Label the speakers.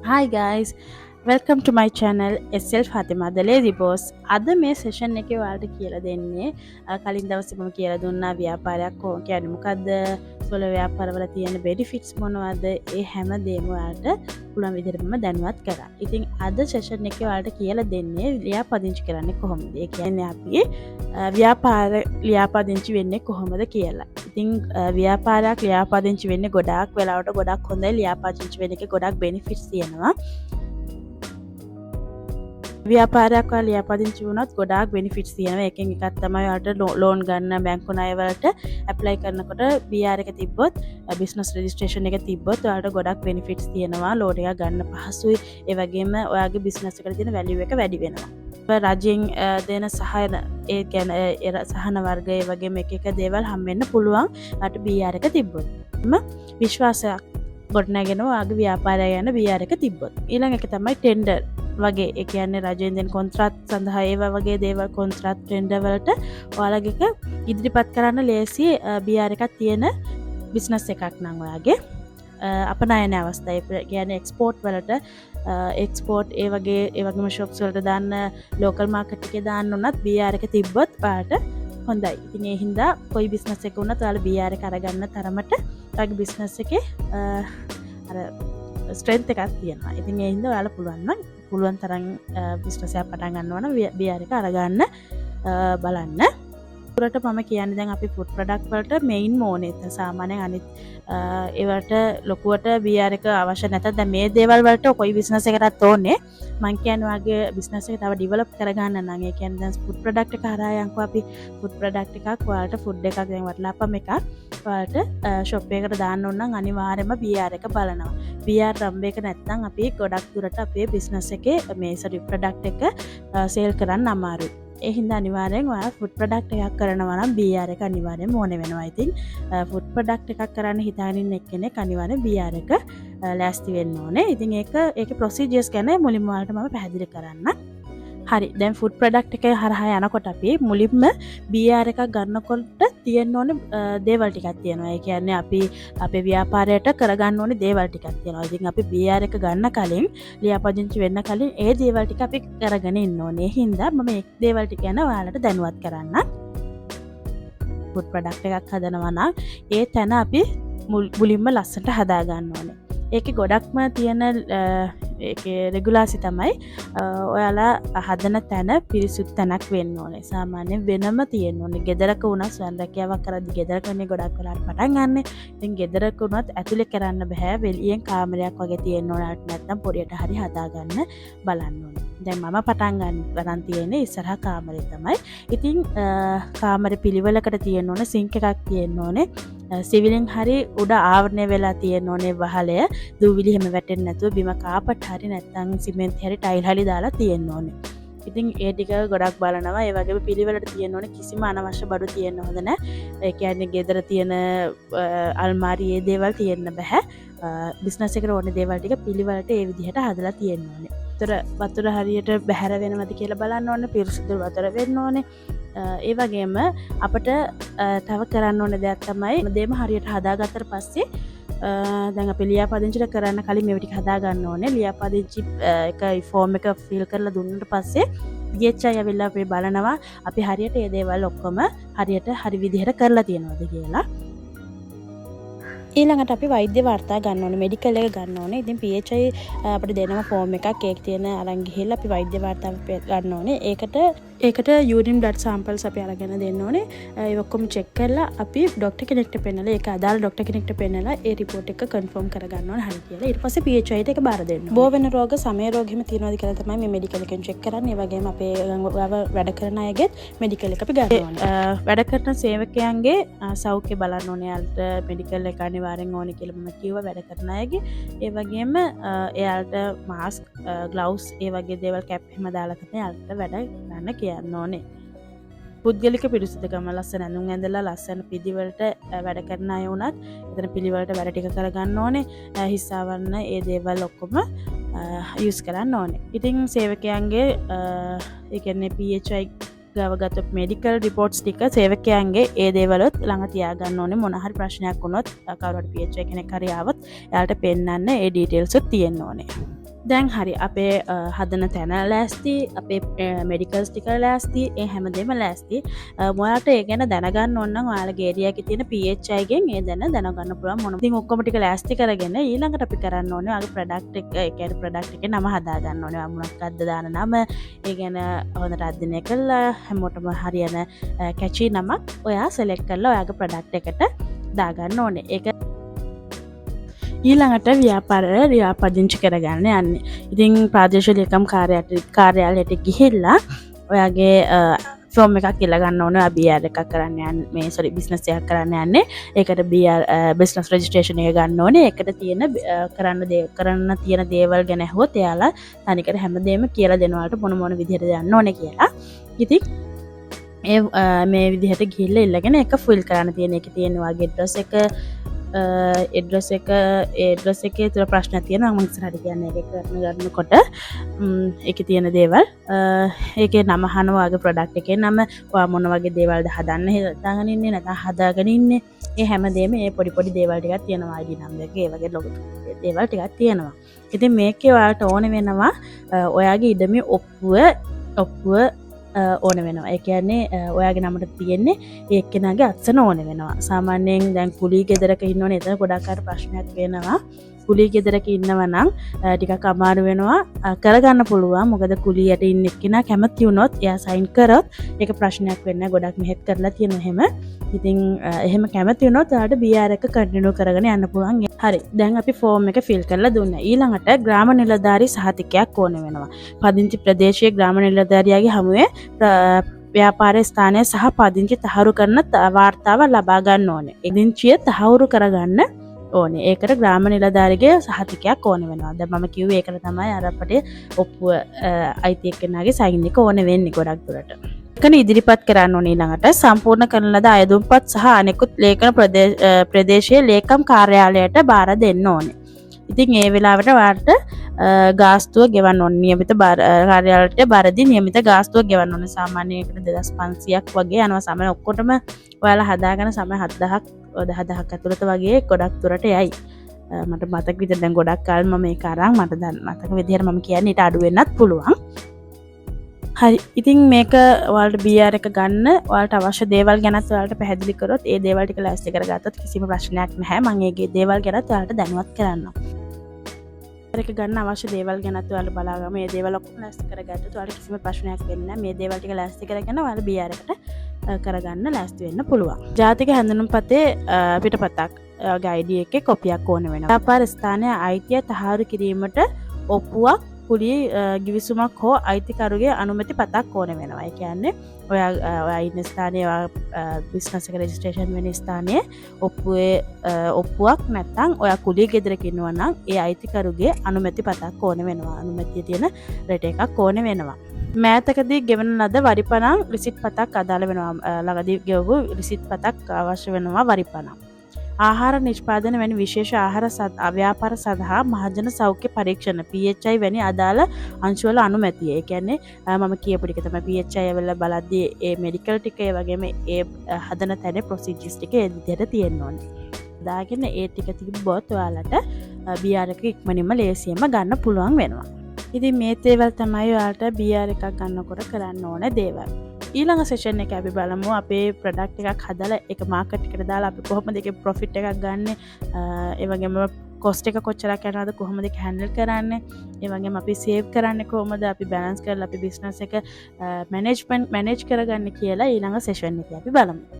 Speaker 1: Hi guys, welcome to my channel SL Fatima the Lazy Boss. අද මේ session එකේ ඔයාලට කියලා දෙන්නේ කලින් දවසේ මම කියලා දුන්නා ව්‍යාපාරයක් කියන්නේ මොකද්ද? සොල ව්‍යාපාරවල තියෙන benefits මොනවද? ඒ හැම දෙයක්ම ඔයාලට පුළුවන් විදිහට මම දැනුවත් කරා. ඉතින් අද සෙෂන් එකේ ඔයාලට කියලා දෙන්නේ ලියාපදිංචි කරන්නේ කොහොමද? ඒ කියන්නේ අපි ව්‍යාපාර ලියාපදිංචි වෙන්නේ කොහොමද කියලා. ඉතින් ව්‍යාපාරයක් ලියාපදිංචි වෙන්නේ ගොඩාක් වෙලාවට ගොඩක් හොඳයි. ලියාපදිංචි වෙන එකේ ගොඩක් benefits තියෙනවා. ව්‍යාපාරයක් ලියාපදිංචි වුණොත් ගොඩාක් benefits තියෙනවා. එකෙන් එකක් තමයි ඔයාලට ලෝන් ගන්න බැංකු ණය වලට apply කරනකොට BR එක තිබ්බොත් business registration එක තිබ්බොත් ඔයාලට ගොඩක් benefits තියෙනවා. ලෝන් එක ගන්න පහසුයි. ඒ වගේම ඔයාගේ business එකට තියෙන value එක වැඩි වෙනවා. රජයෙන් දෙන සහන ඒ කියන්නේ සහන වර්ග ඒ වගේම එක දේවල් හම් වෙන්න පුළුවන් අට BR එක තිබ්බොත්. විශ්වාසයක් ගොඩනගෙන ඔයාගේ ව්‍යාපාරය යන BR එක තිබ්බොත්. ඊළඟ එක තමයි tender වගේ. ඒ කියන්නේ රජයෙන් දෙන කොන්ත්‍රාත් සඳහා ඒවා වගේ දේවල් කොන්ත්‍රාත් tender වලට ඔයාලගේ ඉදිරිපත් කරන්න ලේසි BR එකක් තියෙන බිස්නස් එකක් නම් ඔයාගේ අපනයන අවස්ථාවේ කියන්නේ එක්ස්පෝර්ට් වලට එක්ස්පෝර්ට් ඒ වගේම shops වලට දාන්න local market එකේ දාන්න උනත් BR එක තිබ්බොත් ඔයාලට හොඳයි. ඉතින් ඒ හින්දා කොයි බිස්නස් එක වුණත් ඔයාලා BR එක අරගන්න තරමට ඔයාගේ බිස්නස් එකේ අර ස්ට්‍රෙන්ත් එකක් තියෙනවා. ඉතින් ඒ හින්දා ඔයාලා පුළුවන් තරම් බිස්නස් එකක් පටන් ගන්නවා නම් BR එක අරගන්න බලන්න. උරට මම කියන්නේ දැන් අපි ෆුඩ් ප්‍රොඩක්ට් වලට මෙයින් ඕනේ. සාමාන්‍යයෙන් අනිත් ඒවට ලොකුවට BR එක අවශ්‍ය නැත. දැන් මේ දේවල් වලට කොයි බිස්නස් එකකටත් ඕනේ. මම කියන්නේ ඔයාගේ බිස්නස් එක තව ඩෙවලොප් කරගන්න නම් ඒ කියන්නේ දැන් ෆුඩ් ප්‍රොඩක්ට් එක හරහා යන්කෝ අපි ෆුඩ් ප්‍රොඩක්ට් එකක් ඔයාලට ෆුඩ් එකක් දැන් වටලාපම් එකක් ඔයාලට ෂොප් එකකට දාන්න ඕන නම් අනිවාර්යයෙන්ම BR එක බලනවා. BR රම්බ එක නැත්නම් අපි ගොඩක් දුරට අපේ බිස්නස් එකේ මේ ප්‍රොඩක්ට් එක සේල් කරන්න අමාරුයි. ඒ හින්දා අනිවාර්යෙන් ඔයා ෆුඩ් ප්‍රොඩක්ට් එකක් කරනවා නම් BR එක අනිවාර්යෙන්ම ඕන වෙනවා. ඉතින් ෆුඩ් ප්‍රොඩක්ට් එකක් කරන්න හිතාගෙන ඉන්න එක්කෙනෙක් අනිවාර්යෙන් BR එක ලෑස්ති වෙන්න ඕනේ. ඉතින් ඒකේ ප්‍රොසීජර්ස් ගැන මුලින්ම ඔයාලට මම පැහැදිලි කරන්නම්. හරි. දැන් ෆුඩ් ප්‍රොඩක්ට් එකේ හරහා යනකොට අපි මුලින්ම BR එකක් ගන්නකොට තියෙන්න ඕනේ දේවල් ටිකක් තියෙනවා. ඒ කියන්නේ අපි අපේ ව්‍යාපාරයට කරගන්න ඕනේ දේවල් ටිකක් තියෙනවා. ඉතින් අපි BR එක ගන්න කලින් ලියාපදිංචි වෙන්න කලින් ඒ දේවල් ටික අපි කරගෙන ඉන්න ඕනේ. ඒ හින්දා මම මේ දේවල් ටික ගැන ඔයාලට දැනුවත් කරන්නම්. ෆුඩ් ප්‍රොඩක්ට් එකක් හදනවා නම් ඒ තැන අපි මුලින්ම ලස්සනට හදා ගන්න ඕනේ. ඒකේ ගොඩක්ම තියෙන ඒකේ රෙගුලාසි තමයි ඔයාලා හදන තැන පිරිසුදු තැනක් වෙන්න ඕනේ. සාමාන්‍යයෙන් වෙනම තියෙන්න ඕනේ. ගෙදරක වුණත් ස්වයං රැකියාවක් කරද්දි ගෙදරකනේ ගොඩක් වෙලාවට පටන් ගන්න. ඉතින් ගෙදරක වුණත් ඇතුලේ කරන්න බෑ. වෙලියෙන් කාමරයක් වගේ තියෙන්න ඕනේ. නැත්නම් පොඩියට හරි හදා ගන්න බලන්න ඕනේ. දැන් මම පටන් ගන්න තියෙන්නේ ඉස්සරහා කාමරේ තමයි. ඉතින් කාමරේ පිළිවෙලකට තියෙන්න ඕනේ. සිංක් එකක් තියෙන්න ඕනේ. සිවිලින් හරි උඩ ආවරණය වෙලා තියෙන්න ඕනේ වහලය. දූවිලි හැම වැටෙන්නේ නැතුව බිම කාපට් හරි නැත්නම් සිමෙන්ති හරි ටයිල් හරි දාලා තියෙන්න ඕනේ. ඉතින් ඒ ටික ගොඩක් බලනවා. ඒ වගේම පිළිවෙලට තියෙන්න ඕනේ. කිසිම අනවශ්‍ය බඩු තියෙන්න හොඳ නැහැ. ඒ කියන්නේ ගෙදර තියෙන අල්මාරි ඒ දේවල් තියෙන්න බෑ. බිස්නස් එකට ඕනේ දේවල් ටික පිළිවෙලට ඒ විදිහට හදලා තියෙන්න ඕනේ. වතුර හරියට බැහැර වෙනවද කියලා බලන්න ඕනේ. පිරිසිදු වතුර වෙන්න ඕනේ. ඒ වගේම අපිට තව කරන්න ඕනේ දෙයක් තමයි මේදේම හරියට හදාගත්තට පස්සේ දැන් අපි ලියාපදිංචිට කරන්න කලින් මේව ටික හදා ගන්න ඕනේ. ලියාපදිංචි එක ෆෝම් එක ෆිල් කරලා දුන්නාට පස්සේ PHI ඇවිල්ලා අපි බලනවා අපි හරියට මේ දේවල් ඔක්කොම හරියට හරි විදිහට කරලා තියෙනවද කියලා. ඊළඟට අපි වෛද්‍ය වාර්තා ගන්න ඕනේ. මෙඩිකල් එක ගන්න ඕනේ. ඉතින් PHI අපිට දෙනවා ෆෝම් එකක්. ඒක තියෙන අරන් ගිහිල්ලා අපි වෛද්‍ය වාර්තාව ගන්න ඕනේ. ඒකට යූරින් බ්ලඩ් සැම්පල්ස් අපි අරගෙන දෙන්න ඕනේ. ඒ ඔක්කොම චෙක් කරලා අපි ડોක්ටර් කෙනෙක්ට පෙන්නලා ඒක අදාළ ડોක්ටර් කෙනෙක්ට පෙන්නලා ඒ රිපෝට් එක කන්ෆර්ම් කරගන්න ඕනේ හරි කියලා. ඊට පස්සේ PHI ට ඒක බාර දෙන්න. බෝ වෙන රෝග, සමය රෝග හිම තියෙනවද කියලා තමයි මේ මෙඩිකල් එකෙන් චෙක් කරන්නේ. ඒ වගේම අපේ වැඩ කරන අයගෙත් මෙඩිකල් එක අපි ගන්න ඕනේ. වැඩ කරන සේවකයන්ගේ සෞඛ්‍ය බලන්න ඕනේ. යාලට මෙඩිකල් එක අනිවාර්යෙන් ඕනේ කියලා මම කිව්වා වැඩ කරන අයගේ. ඒ වගේම එයාලට මාස්ක්, ග්ලව්ස් ඒ වගේ දේවල් කැප් එහෙම දාලා තමයි යාලට වැඩ කරන්න කියන්න ඕනේ. පුද්ගලික පිරිසිදුකම ලස්සන ඇඳුම් ඇඳලා ලස්සන පිළිවෙලට වැඩ කරන අය වුණත් එතන පිළිවෙලට වැඩ ටික කරගන්න ඕනේ. හිස් ආවරණ ඒ දේවල් ඔක්කොම යූස් කරන්න ඕනේ. ඉතින් සේවකයන්ගේ ඒ කියන්නේ PHI ගවගත මෙඩිකල් රිපෝට්ස් ටික සේවකයන්ගේ ඒ දේවලුත් ළඟ තියාගන්න ඕනේ. මොන හරි ප්‍රශ්නයක් වුණොත් කවුරුහරි PHI කෙනෙක් හරි ආවොත් එයාලට පෙන්නන්න ඒ ඩීටේල්ස් උත් තියෙන්න ඕනේ. දැන් හරි අපේ හදන තැන ලෑස්ති අපේ මෙඩිකල්ස් ටික ලෑස්ති ඒ හැමදේම ලෑස්ති මොයාට ඒ ගැන දැනගන්න ඔන්න ඔයාල ගේරියක තියෙන PHIගෙන් ඒ දැනගන්න පුළුවන් මොන ඉතින් ඔක්කොම ටික ලෑස්ති කරගෙන ඊළඟට අපි කරන්න ඕනේ ඔයාගේ ප්‍රොඩක්ට් එක ඒ කියන්නේ ප්‍රොඩක්ට් එකේ නම හදාගන්න ඕනේ මොනක්ද දාන නම ඒ ගැන හොඳට අධ්‍යයනය කරලා හැමෝටම හරියන කැචි නමක් ඔයා සෙලෙක්ට් කරලා ඔයාගේ ප්‍රොඩක්ට් එකට දාගන්න ඕනේ ඒක ඊළඟට ව්‍යාපාරය ලියාපදිංචි කරගන්න යන්නේ. ඉතින් ප්‍රාදේශීය ලේකම් කාර්යාලයට ගිහිල්ලා ඔයාගේ ෆෝම් එකක් ඉල්ලගන්න ඕනේ. BR එකක් කරන්න යන්නේ මේ බිස්නස් එකක් කරන්න යන්නේ. ඒකට BR බිස්නස් රෙජිස්ට්‍රේෂන් එක ගන්න ඕනේ. ඒකට තියෙන කරන්න තියෙන දේවල් ගැන අහුවොත් එයාලා තනිකර හැමදේම කියලා දෙනවාට මොන විදිහට යන්න ඕනේ කියලා. ඉතින් මේ විදිහට ගිහිල්ලා ඉල්ලගෙන ඒක ෆිල් කරන්න තියෙන එක තියෙන වගේ එඩ්‍රස් එකේ තුර ප්‍රශ්න තියෙනවා මම ඉස්සරහට කියන්නේ ඒක ගන්නකොට ඒකේ තියෙන දේවල් ඒකේ නම අහනවා වගේ ප්‍රොඩක්ට් එකේ නම ඔයා මොන වගේ දේවල්ද හදන්න හිතාගෙන ඉන්නේ නැත්නම් හදාගෙන ඉන්නේ ඒ හැමදේම මේ පොඩි දේවල් ටිකක් තියෙනවා ID නම්බර් එක ඒ වගේ ලොකු දේවල් ටිකක් තියෙනවා. ඉතින් මේකේ ඔයාලට ඕන වෙනවා ඔයාගේ ඉඩමේ ඔප්පුව ඕන වෙනවා. ඒ කියන්නේ ඔයාගේ නමට තියෙන්නේ ඒ එක්කෙනාගේ අත්සන ඕන වෙනවා. සාමාන්‍යයෙන් දැන් කුලී ගෙදරක ඉන්නවනේ එතන ගොඩක් අය ප්‍රශ්නයක් වෙනවා. කුලී ගෙදරක ඉන්නවා නම් ටිකක් අමාරු වෙනවා කරගන්න පුළුවන්. මොකද කුලියට ඉන්න එක්කෙනා කැමති වුණොත් එයා සයින් කරොත් ඒක ප්‍රශ්නයක් වෙන්නේ ගොඩක් මෙහෙත් කරලා තියෙනවා එහෙම. ඉතින් එහෙම කැමති වුණොත් ඔයාලට BR එක කන්ටිනියු කරගෙන යන්න පුළුවන්. හරි. දැන් අපි ෆෝම් එක ෆිල් කරලා දුන්නා. ඊළඟට ග්‍රාම නිලධාරී සහතිකයක් ඕන වෙනවා. පදිංචි ප්‍රදේශයේ ග්‍රාම නිලධාරියාගේ හමුවේ ව්‍යාපාර ස්ථානය සහ පදිංචි තහවුරු කරන වාර්තාව ලබා ගන්න ඕනේ. පදිංචිය තහවුරු කරගන්න ඕනේ. ඒකට ග්‍රාම නිලධාරිගේ සහතිකයක් ඕන වෙනවා. දැන් මම කිව්වේ ඒකට තමයි අර අපේ ඔප්පුව අයිති එක්කෙනාගේ සයින් එක ඕන වෙන්නේ ගොඩක් දුරට. ඒකන ඉදිරිපත් කරන්න ඕනේ ඊළඟට සම්පූර්ණ කරන ලද අයදුම්පත් සහ අනෙකුත් ලේඛන ප්‍රදේශයේ ලේකම් කාර්යාලයට බාර දෙන්න ඕනේ. ඉතින් ඒ වෙලාවට ඔයාලට ගාස්තුව ගෙවන්න ඕනේ. නියමිත කාර්යාලයට බාරදී නියමිත ගාස්තුව ගෙවන්න ඕනේ. සාමාන්‍යයෙන් ඒකට 2500ක් වගේ යනවා. සාමාන්‍ය ඔක්කොටම ඔයාලා හදාගෙන සමහර 7000ක් ඇතුළත වගේ ගොඩක් දුරට යයි. මට මතක විදිහට දැන් ගොඩක් කාල මම මේක අරන් මට දැන් මතක විදිහට මම කියන්නේ ඊට අඩු වෙන්නත් පුළුවන්. හරි. ඉතින් මේක ඔයාලට BR එක ගන්න ඔයාලට අවශ්‍ය දේවල් ගැනත් ඔයාලට පැහැදිලි කරොත් ඒ දේවල් ටික ලෑස්ති කරගත්තොත් කිසිම ප්‍රශ්නයක් නැහැ. මම ඒගේ දේවල් ගැනත් ඔයාලට දැනුවත් කරන්නම්. එක ගන්න අවශ්‍ය දේවල් ගැනත් ඔයාලා බලාගම මේ දේවල් ඔක්කොම ලෑස්ති කරගත්තොත් ඔයාලට කිසිම ප්‍රශ්නයක් වෙන්නේ නැහැ. මේ දේවල් ටික ලෑස්ති කරගෙන ඔයාලා BR එකට කරගන්න ලෑස්ති වෙන්න පුළුවන්. ජාතික හැඳුනුම්පතේ පිටපතක් ඔයාගේ ID එකේ කොපියක් ඕන වෙනවා. ව්‍යාපාර ස්ථානයේ අයිතිය තහවුරු කිරීමට ඔප්පුවක් කුලිය ගිවිසුමක් හෝ අයිතිකරුගේ අනුමැති පතක් ඕන වෙනවා. ඒ කියන්නේ ඔයා ඉන්න ස්ථානයේ බිස්නස් එක රෙජිස්ට්‍රේෂන් වෙන ස්ථානයේ ඔප්පුවක් නැත්නම් ඔයා කුලිය ගෙදරක ඉන්නවා නම් ඒ අයිතිකරුගේ අනුමැති පතක් ඕන වෙනවා. අනුමැතිය තියෙන රෙට එකක් ඕන වෙනවා. මෑතකදී ගෙවන ලද වරිපණන් රිසිට් පතක් අදාළ වෙනවා. ළඟදී ගෙවපු රිසිට් පතක් අවශ්‍ය වෙනවා වරිපණන්. ආහාර නිෂ්පාදන වැනි විශේෂ ආහාර ව්‍යාපාර සඳහා මහජන සෞඛ්‍ය පරීක්ෂණ PHI වැනි අදාළ අංශවල අනුමැතිය. ඒ කියන්නේ මම කියපු ටික තමයි PHI වල බලද්දී ඒ මෙඩිකල් ටික ඒ වගේම ඒ හදන තැනේ ප්‍රොසීජර්ස් ටික ඒ විදිහට තියෙන්න ඕනේ. දාගෙන ඒ ටික තිබ්බොත් ඔයාලට BR එක ඉක්මනින්ම ලේසියෙන්ම ගන්න පුළුවන් වෙනවා. ඉතින් මේ දේවල් තමයි ඔයාලට BR එකක් ගන්නකොට කරන්න ඕන දේවල්. ඊළඟ සෙෂන් එක අපි බලමු අපේ ප්‍රොඩක්ට් එකක් හදලා ඒක මාකට් එකට දාලා අපි කොහොමද ඒකේ ප්‍රොෆිට් එකක් ගන්න ඒ වගේම කොස්ට් එක කොච්චරක් යනවද කොහොමද ඒක හැන්ඩල් කරන්නේ ඒ වගේම අපි සේව් කරන්නේ කොහොමද අපි බැලන්ස් කරලා අපි බිස්නස් එක මැනේජ් කරගන්නේ කියලා ඊළඟ සෙෂන් එකේ අපි බලමු.